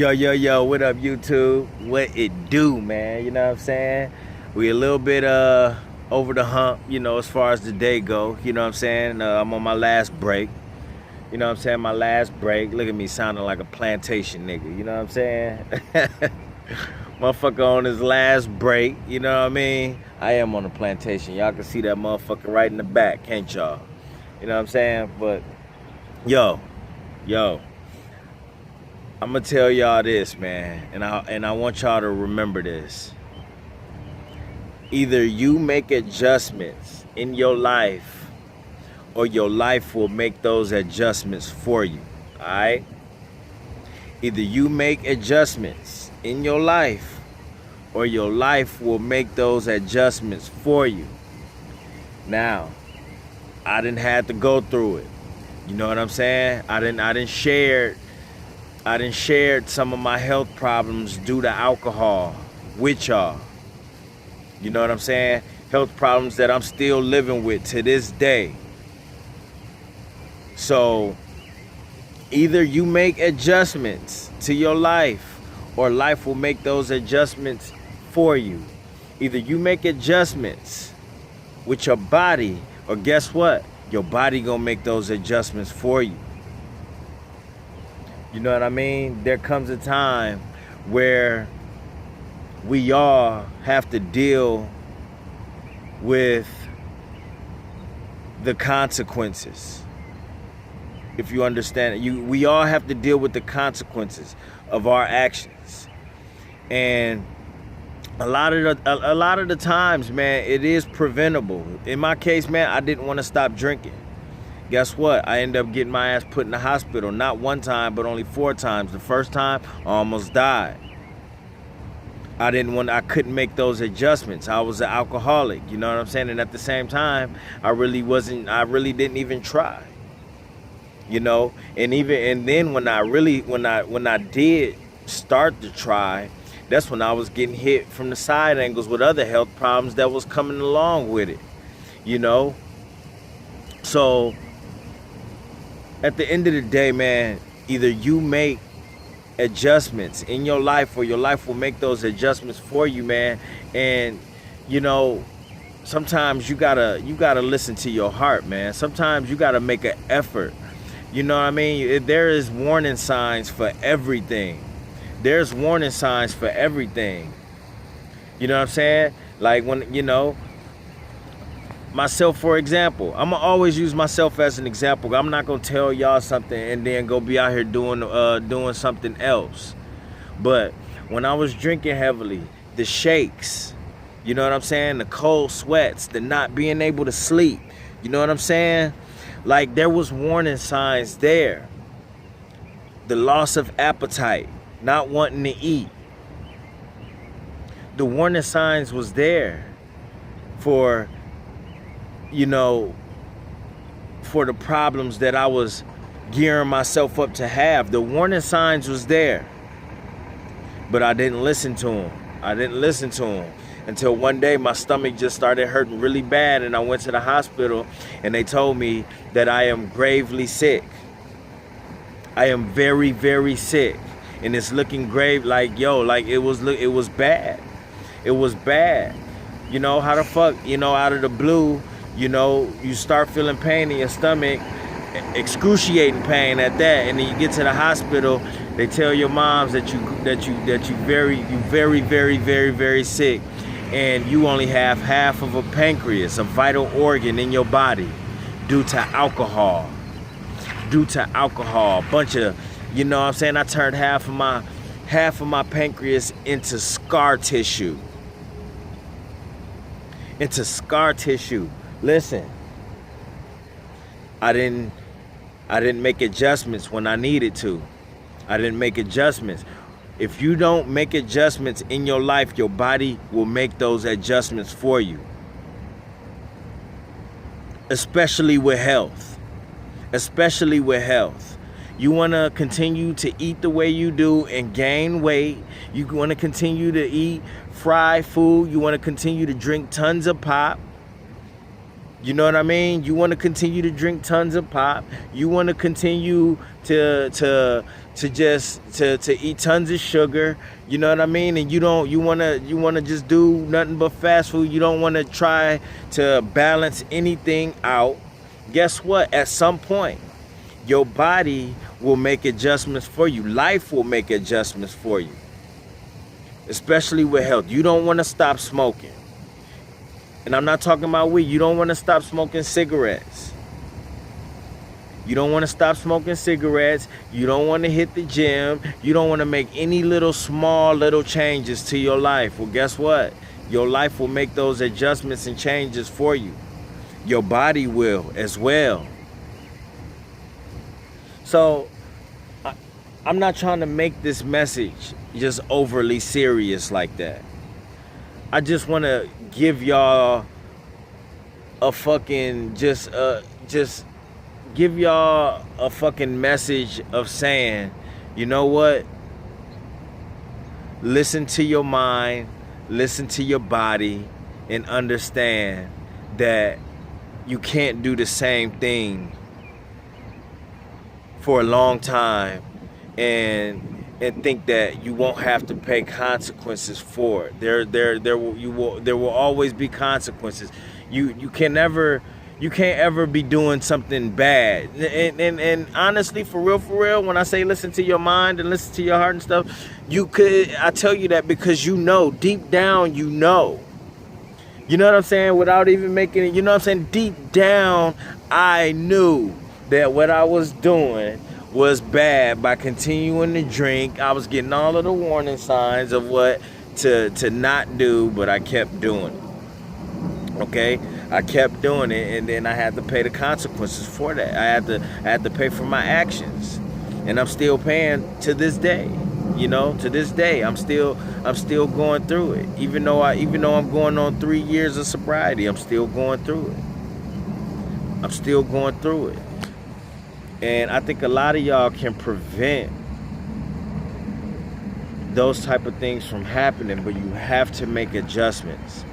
Yo, what up, YouTube? What it do, man? You know what I'm saying? We a little bit over the hump, as far as the day go. You know what I'm saying? I'm on my last break. You know what I'm saying? My last break. Look at me sounding like a plantation nigga. You know what I'm saying? Motherfucker on his last break. You know what I mean? I am on a plantation. Y'all can see that motherfucker right in the back, can't y'all? You know what I'm saying? But, yo. I'm gonna tell y'all this, man, and I want y'all to remember this. Either you make adjustments in your life, or your life will make those adjustments for you. All right? Either you make adjustments in your life, or your life will make those adjustments for you. Now, I didn't have to go through it. You know what I'm saying? I didn't share some of my health problems due to alcohol with y'all. You know what I'm saying? Health problems that I'm still living with to this day. So either you make adjustments to your life, or life will make those adjustments for you. Either you make adjustments with your body, or guess what? Your body gonna make those adjustments for you. You know what I mean? There comes a time where we all have to deal with the consequences. If you understand it, we all have to deal with the consequences of our actions. And a lot of the times, man, it is preventable. In my case, man, I didn't want to stop drinking. Guess what? I ended up getting my ass put in the hospital. Not one time, but only 4 times. The first time, I almost died. I couldn't make those adjustments. I was an alcoholic, you know what I'm saying? And at the same time, I really didn't even try. And then when I did start to try, that's when I was getting hit from the side angles with other health problems that was coming along with it. So at the end of the day, man, either you make adjustments in your life, or your life will make those adjustments for you, man. And sometimes you gotta listen to your heart, man. Sometimes you gotta make an effort. You know what I mean? There is warning signs for everything. There's warning signs for everything. You know what I'm saying? Like when, myself, for example, I'm gonna always use myself as an example. I'm not gonna tell y'all something and then go be out here doing something else. But when I was drinking heavily, the shakes, you know what I'm saying? The cold sweats, the not being able to sleep, you know what I'm saying? Like, there was warning signs there. The loss of appetite, not wanting to eat. The warning signs was there for the problems that I was gearing myself up to have. The warning signs was there. But I didn't listen to them. Until one day my stomach just started hurting really bad, and I went to the hospital and they told me that I am gravely sick. I am very, very sick. And it's looking grave, like it was bad. It was bad. How the fuck, out of the blue, you start feeling pain in your stomach, excruciating pain at that, and then you get to the hospital. They tell your moms that you very, very, very, very sick, and you only have half of a pancreas, a vital organ in your body, due to alcohol. Bunch of, you know what I'm saying? I turned half of my pancreas into scar tissue. Listen, I didn't make adjustments when I needed to. I didn't make adjustments. If you don't make adjustments in your life, your body will make those adjustments for you. Especially with health. You want to continue to eat the way you do and gain weight. You want to continue to eat fried food. You want to continue to drink tons of pop. You know what I mean? You want to continue to drink tons of pop. You want to continue to eat tons of sugar. You know what I mean? And you want to just do nothing but fast food. You don't want to try to balance anything out. Guess what? At some point, your body will make adjustments for you. Life will make adjustments for you. Especially with health. You don't want to stop smoking. And I'm not talking about weed. You don't want to stop smoking cigarettes. You don't want to stop smoking cigarettes. You don't want to hit the gym. You don't want to make any small little changes to your life. Well, guess what? Your life will make those adjustments and changes for you. Your body will as well. So, I'm not trying to make this message just overly serious like that. I just want to give y'all a fucking give y'all a fucking message of saying, you know what? Listen to your mind, listen to your body, and understand that you can't do the same thing for a long time and think that you won't have to pay consequences for it. There will always be consequences. You can't ever be doing something bad. And honestly, for real, when I say listen to your mind and listen to your heart and stuff, I tell you that because you know, deep down you know. You know what I'm saying? Without even making it, you know what I'm saying? Deep down, I knew that what I was doing was bad by continuing to drink. I was getting all of the warning signs of what to not do, but I kept doing it. Okay? I kept doing it, and then I had to pay the consequences for that. I had to pay for my actions. And I'm still paying to this day. You know, to this day, I'm still going through it. Even though I'm going on 3 years of sobriety, I'm still going through it. I'm still going through it. And I think a lot of y'all can prevent those type of things from happening, but you have to make adjustments.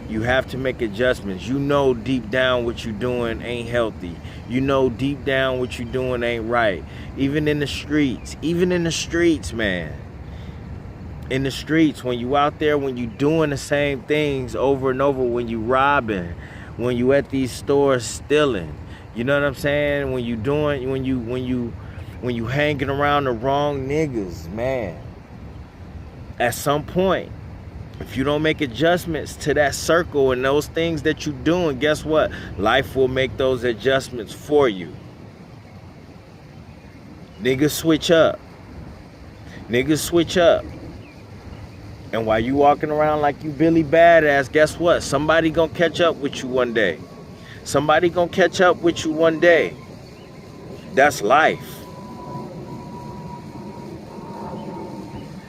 You have to make adjustments. You know deep down what you're doing ain't healthy. You know deep down what you're doing ain't right. Even in the streets, man. In the streets, when you out there, when you doing the same things over and over, when you robbing, when you at these stores stealing, you know what I'm saying? When you hanging around the wrong niggas, man. At some point, if you don't make adjustments to that circle and those things that you're doing, guess what? Life will make those adjustments for you. Niggas switch up. Niggas switch up. And while you walking around like you Billy Badass, guess what? Somebody gonna catch up with you one day. Somebody gonna catch up with you one day. That's life.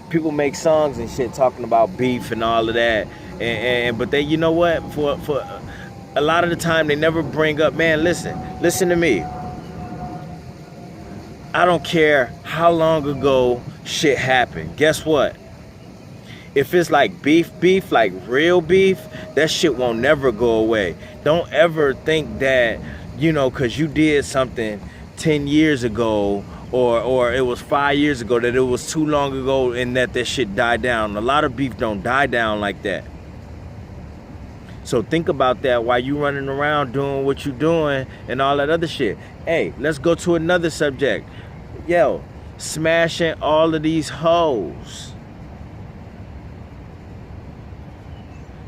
People make songs and shit talking about beef and all of that, but they, you know what? For a lot of the time, they never bring up, man. Listen to me. I don't care how long ago shit happened. Guess what? If it's like beef, like real beef, that shit won't never go away. Don't ever think that, you know, because you did something 10 years ago or it was 5 years ago, that it was too long ago and that shit died down. A lot of beef don't die down like that. So think about that while you running around doing what you doing and all that other shit. Hey, let's go to another subject. Yo, smashing all of these hoes.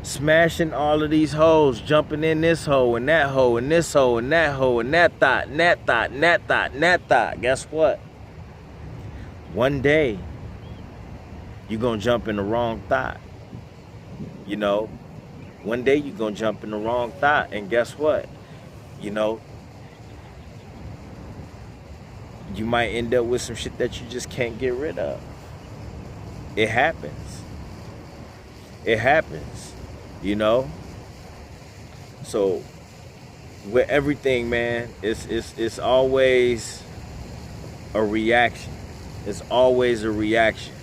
Smashing all of these hoes, jumping in this hoe and that hoe and this hoe and that hoe and that thought and that thought and that thought and that thought. Guess what? One day, you're going to jump in the wrong thought. You know? One day you're going to jump in the wrong thought, and guess what? You know? You might end up with some shit that you just can't get rid of. It happens. It happens. You know? So with everything, man, it's always a reaction. It's always a reaction.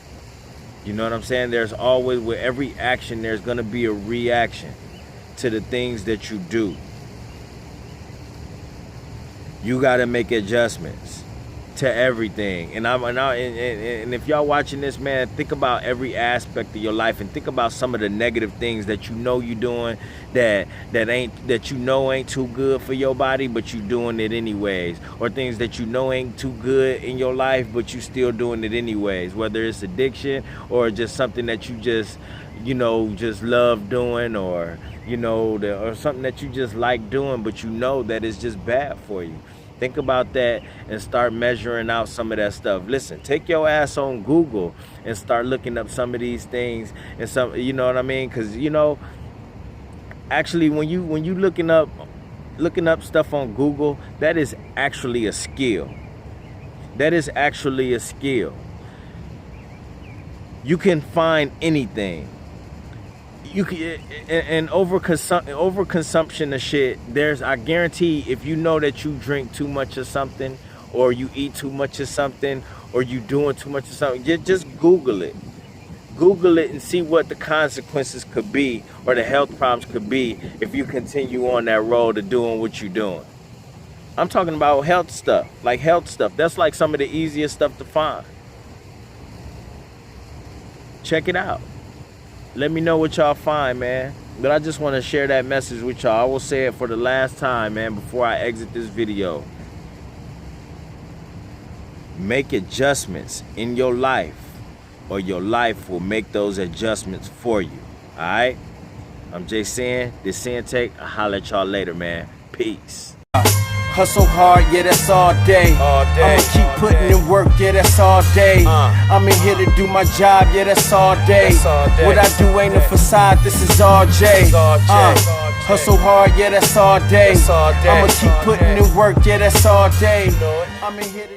You know what I'm saying? There's always, with every action, there's gonna be a reaction to the things that you do. You got to make adjustments to everything. And if y'all watching this, man, think about every aspect of your life and think about some of the negative things that you know you're doing that you know ain't too good for your body, but you doing it anyways, or things that you know ain't too good in your life, but you still doing it anyways, whether it's addiction or just something that you just, you know, just love doing, or, you know, or something that you just like doing, but you know that it's just bad for you. Think about that and start measuring out some of that stuff. Listen, take your ass on Google and start looking up some of these things and some, you know what I mean? Because, you know, actually when you looking up stuff on Google, that is actually a skill. That is actually a skill. You can find anything. You can, and overconsumption of shit, I guarantee, if you know that you drink too much of something, or you eat too much of something, or you doing too much of something, just Google it. Google it and see what the consequences could be, or the health problems could be, if you continue on that road of doing what you're doing. I'm talking about health stuff, like health stuff. That's like some of the easiest stuff to find. Check it out. Let me know what y'all find, man. But I just want to share that message with y'all. I will say it for the last time, man, before I exit this video. Make adjustments in your life, or your life will make those adjustments for you. Alright? I'm Jay Sinn. This Sinn-Take. I'll holler at y'all later, man. Peace. Hustle hard, yeah, that's all day. I'ma keep putting in work, yeah, that's all day. I'm in here to do my job, yeah, that's all day. What I do ain't a facade, this is all Jay. Hustle hard, yeah, that's all day. I'ma keep putting in work, yeah, that's all day. I'm in here to